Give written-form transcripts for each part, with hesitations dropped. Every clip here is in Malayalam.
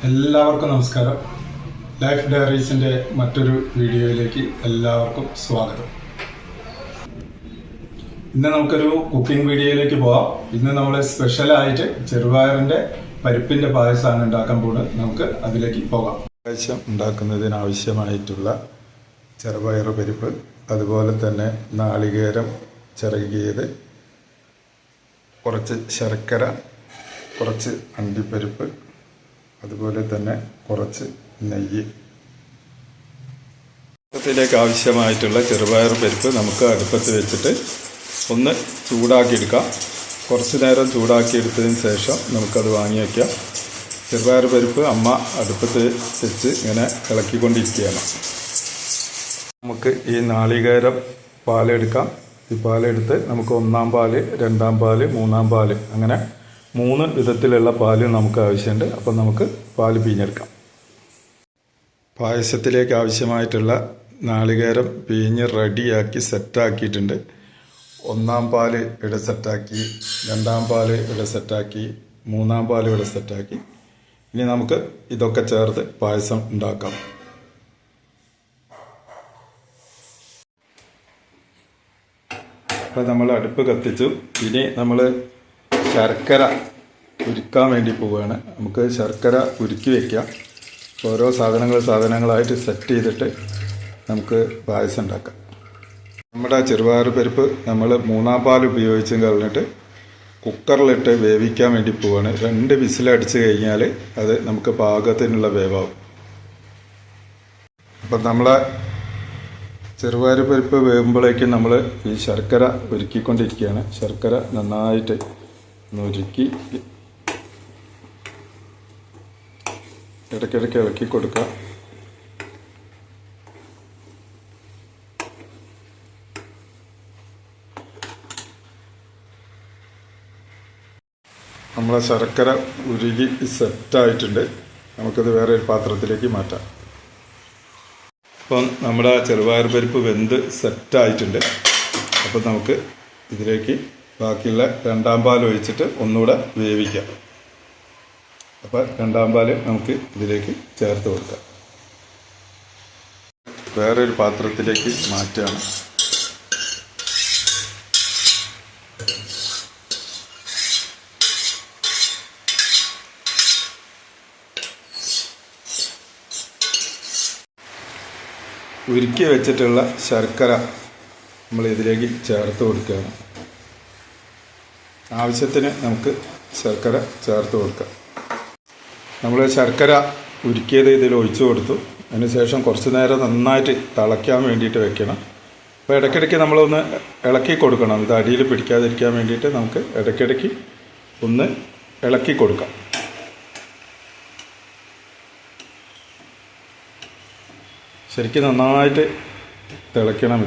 എല്ലാവർക്കും നമസ്കാരം. ലൈഫ് ഡയറീസിൻ്റെ മറ്റൊരു വീഡിയോയിലേക്ക് എല്ലാവർക്കും സ്വാഗതം. ഇന്ന് നമുക്കൊരു കുക്കിംഗ് വീഡിയോയിലേക്ക് പോവാം. ഇന്ന് നമ്മൾ സ്പെഷ്യലായിട്ട് ചെറുപയറിൻ്റെ പരിപ്പിൻ്റെ പായസമാണ് ഉണ്ടാക്കാൻ പോകുന്നത്. നമുക്ക് അതിലേക്ക് പോകാം. പായസം ഉണ്ടാക്കുന്നതിനാവശ്യമായിട്ടുള്ള ചെറുപയർ പരിപ്പ്, അതുപോലെ തന്നെ നാളികേരം ചിരകിയത്, കുറച്ച് ശർക്കര, കുറച്ച് അണ്ടിപ്പരിപ്പ്, അതുപോലെ തന്നെ കുറച്ച് നെയ്യ്. പാത്രത്തിലേക്ക് ആവശ്യമായിട്ടുള്ള ചെറുപയർ പരിപ്പ് നമുക്ക് അടുപ്പത്ത് വെച്ചിട്ട് ഒന്ന് ചൂടാക്കിയെടുക്കാം. കുറച്ച് നേരം ചൂടാക്കിയെടുത്തതിന് ശേഷം നമുക്കത് വാങ്ങി വയ്ക്കാം. ചെറുപയർ പരിപ്പ് അമ്മ അടുപ്പത്ത് വെച്ച് ഇങ്ങനെ ഇളക്കിക്കൊണ്ടിരിക്കുകയാണ്. നമുക്ക് ഈ നാളികേരം പാലെടുക്കാം. ഈ പാലെടുത്ത് നമുക്ക് ഒന്നാം പാല്, രണ്ടാം പാല്, മൂന്നാം പാല്, അങ്ങനെ 3 വിധത്തിലുള്ള പാല് നമുക്ക് ആവശ്യമുണ്ട്. അപ്പം നമുക്ക് പാല് പിഴിഞ്ഞെടുക്കാം. പായസത്തിലേക്ക് ആവശ്യമായിട്ടുള്ള നാളികേരം പിഴിഞ്ഞ് റെഡിയാക്കി സെറ്റാക്കിയിട്ടുണ്ട്. ഒന്നാം പാല് ഇവിടെ സെറ്റാക്കി, രണ്ടാം പാല് ഇവിടെ സെറ്റാക്കി, മൂന്നാം പാല് ഇവിടെ സെറ്റാക്കി. ഇനി നമുക്ക് ഇതൊക്കെ ചേർത്ത് പായസം ഉണ്ടാക്കാം. അപ്പം നമ്മൾ അടുപ്പ് കത്തിച്ചു. ഇനി നമ്മൾ ശർക്കര ഉരുക്കാൻ വേണ്ടി പോവുകയാണ്. നമുക്ക് ശർക്കര ഉരുക്കി വയ്ക്കാം. ഓരോ സാധനങ്ങളായിട്ട് സെറ്റ് ചെയ്തിട്ട് നമുക്ക് പായസം ഉണ്ടാക്കാം. നമ്മുടെ ചെറുപയർ പരിപ്പ് നമ്മൾ 3ആം പാൽ ഉപയോഗിച്ചും കളഞ്ഞിട്ട് കുക്കറിലിട്ട് വേവിക്കാൻ വേണ്ടി പോവുകയാണ്. 2 വിസിലടിച്ച് കഴിഞ്ഞാൽ അത് നമുക്ക് പാകത്തിനുള്ള വേവാകും. അപ്പം നമ്മളെ ചെറുപയർ പരിപ്പ് വേകുമ്പോഴേക്കും നമ്മൾ ഈ ശർക്കര ഉരുക്കിക്കൊണ്ടിരിക്കുകയാണ്. ശർക്കര നന്നായിട്ട് ഉരുക്കി ഇടയ്ക്കിടയ്ക്ക് ഇളക്കി കൊടുക്കുക. നമ്മളെ ശർക്കര ഉരുകി സെറ്റായിട്ടുണ്ട്. നമുക്കത് വേറെ ഒരു പാത്രത്തിലേക്ക് മാറ്റാം. അപ്പം നമ്മുടെ ചെറുപയർ പരിപ്പ് വെന്ത് സെറ്റായിട്ടുണ്ട്. അപ്പം നമുക്ക് ഇതിലേക്ക് ബാക്കിയുള്ള 2ആം പാൽ ഒഴിച്ചിട്ട് ഒന്നുകൂടെ വേവിക്കാം. അപ്പോൾ 2ആം പാൽ നമുക്ക് ഇതിലേക്ക് ചേർത്ത് കൊടുക്കാം. വേറൊരു പാത്രത്തിലേക്ക് മാറ്റുകയാണ്. ഉരുക്കി വെച്ചിട്ടുള്ള ശർക്കര നമ്മൾ ഇതിലേക്ക് ചേർത്ത് കൊടുക്കുകയാണ്. ആവശ്യത്തിന് നമുക്ക് ശർക്കര ചേർത്ത് കൊടുക്കാം. നമ്മൾ ശർക്കര ഉരുക്കിയത് ഇതിൽ ഒഴിച്ചു കൊടുത്തു. അതിനുശേഷം കുറച്ച് നേരം നന്നായിട്ട് തിളയ്ക്കാൻ വേണ്ടിയിട്ട് വെക്കണം. അപ്പോൾ ഇടയ്ക്കിടയ്ക്ക് നമ്മളൊന്ന് ഇളക്കി കൊടുക്കണം. ഇത് അടിയിൽ പിടിക്കാതിരിക്കാൻ വേണ്ടിയിട്ട് നമുക്ക് ഇടയ്ക്കിടയ്ക്ക് ഒന്ന് ഇളക്കി കൊടുക്കാം. ശരിക്കും നന്നായിട്ട് തിളയ്ക്കണം.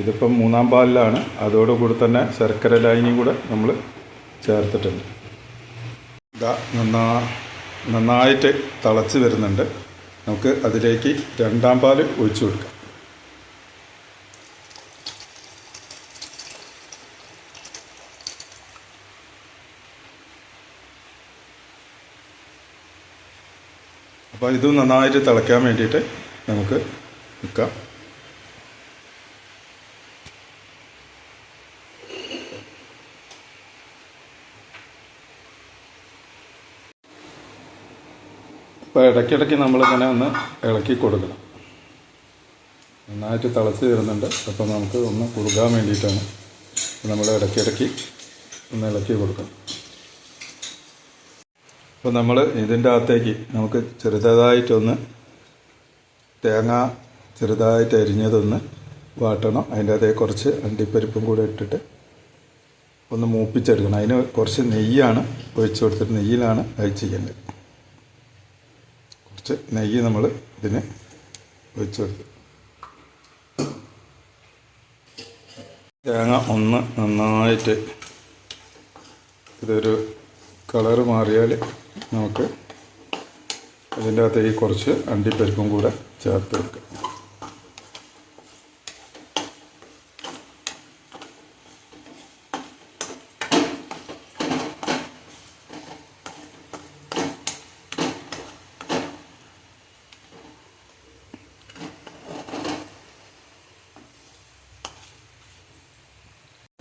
ഇതിപ്പം 3ആം പാലിലാണ്. അതോടുകൂടി തന്നെ ശർക്കര ലായനിയും കൂടെ നമ്മൾ ചേർത്തിട്ടുണ്ട്. ഇതാ നന്നായിട്ട് തിളച്ച് വരുന്നുണ്ട്. നമുക്ക് അതിലേക്ക് 2ആം പാൽ ഒഴിച്ചു കൊടുക്കാം. അപ്പോൾ ഇത് നന്നായിട്ട് തിളയ്ക്കാൻ വേണ്ടിയിട്ട് നമുക്ക് വെക്കാം. അപ്പോൾ ഇടയ്ക്കിടയ്ക്ക് നമ്മളിങ്ങനെ ഒന്ന് ഇളക്കി കൊടുക്കണം. നന്നായിട്ട് തിളച്ച് വരുന്നുണ്ട്. അപ്പോൾ നമുക്ക് ഒന്ന് കുറുകാൻ വേണ്ടിയിട്ടാണ് നമ്മൾ ഇടയ്ക്കിടയ്ക്ക് ഒന്ന് ഇളക്കി കൊടുക്കണം. അപ്പോൾ നമ്മൾ ഇതിൻ്റെ അകത്തേക്ക് നമുക്ക് ചെറുതായിട്ടൊന്ന് തേങ്ങ ചെറുതായിട്ട് അരിഞ്ഞതൊന്ന് വാട്ടണം. അതിൻ്റെ അകത്തേക്ക് കുറച്ച് അണ്ടിപ്പരിപ്പും കൂടെ ഇട്ടിട്ട് ഒന്ന് മൂപ്പിച്ചെടുക്കണം. അതിന് കുറച്ച് നെയ്യാണ് ഒഴിച്ചു കൊടുത്തിട്ട് നെയ്യിലാണ് അത് ചെയ്യേണ്ടത്. കുറച്ച് നെയ്യ് നമ്മൾ ഇതിന് ഒഴിച്ചു കൊടുത്തു. തേങ്ങ ഒന്ന് നന്നായിട്ട് ഇതൊരു കളറ് മാറിയാൽ നമുക്ക് അതിൻ്റെ അകത്തേക്ക് കുറച്ച് അണ്ടിപ്പരിപ്പും കൂടെ ചേർത്ത് വെക്കാം.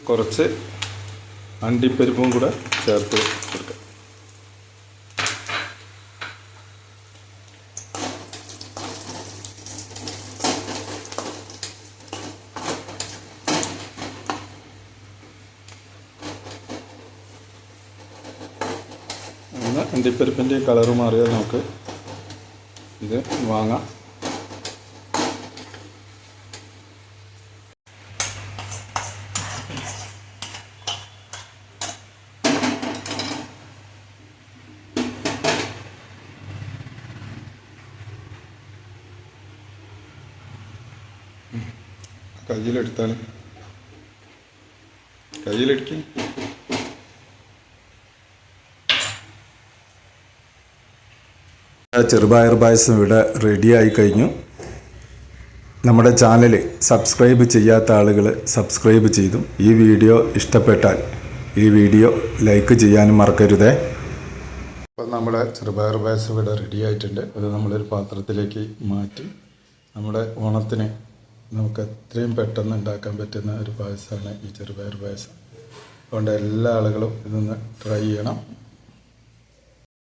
കുറച്ച് അണ്ടിപ്പരിപ്പും കൂടെ ചേർത്ത് കൊടുക്കാം. ഒന്ന് അണ്ടിപ്പരിപ്പിൻ്റെ കളറ് മാറിയാൽ നമുക്ക് ഇത് വാങ്ങാം. കയ്യിലെടുത്താൽ കയ്യിലെടുക്കും. ചെറുപയർ പായസം ഇവിടെ റെഡിയായി കഴിഞ്ഞു. നമ്മുടെ ചാനൽ സബ്സ്ക്രൈബ് ചെയ്യാത്ത ആളുകൾ സബ്സ്ക്രൈബ് ചെയ്തും ഈ വീഡിയോ ഇഷ്ടപ്പെട്ടാൽ ഈ വീഡിയോ ലൈക്ക് ചെയ്യാനും മറക്കരുതേ. അപ്പോൾ നമ്മുടെ ചെറുപയർ പായസം ഇവിടെ റെഡി ആയിട്ടുണ്ട്. അത് നമ്മളൊരു പാത്രത്തിലേക്ക് മാറ്റി നമ്മുടെ ഓണത്തിന് നമുക്ക് എത്രയും പെട്ടെന്ന് ഉണ്ടാക്കാൻ പറ്റുന്ന ഒരു പായസമാണ് ഈ ചെറുപയർ പായസം. അതുകൊണ്ട് എല്ലാ ആളുകളും ഇതൊന്ന് ട്രൈ ചെയ്യണം.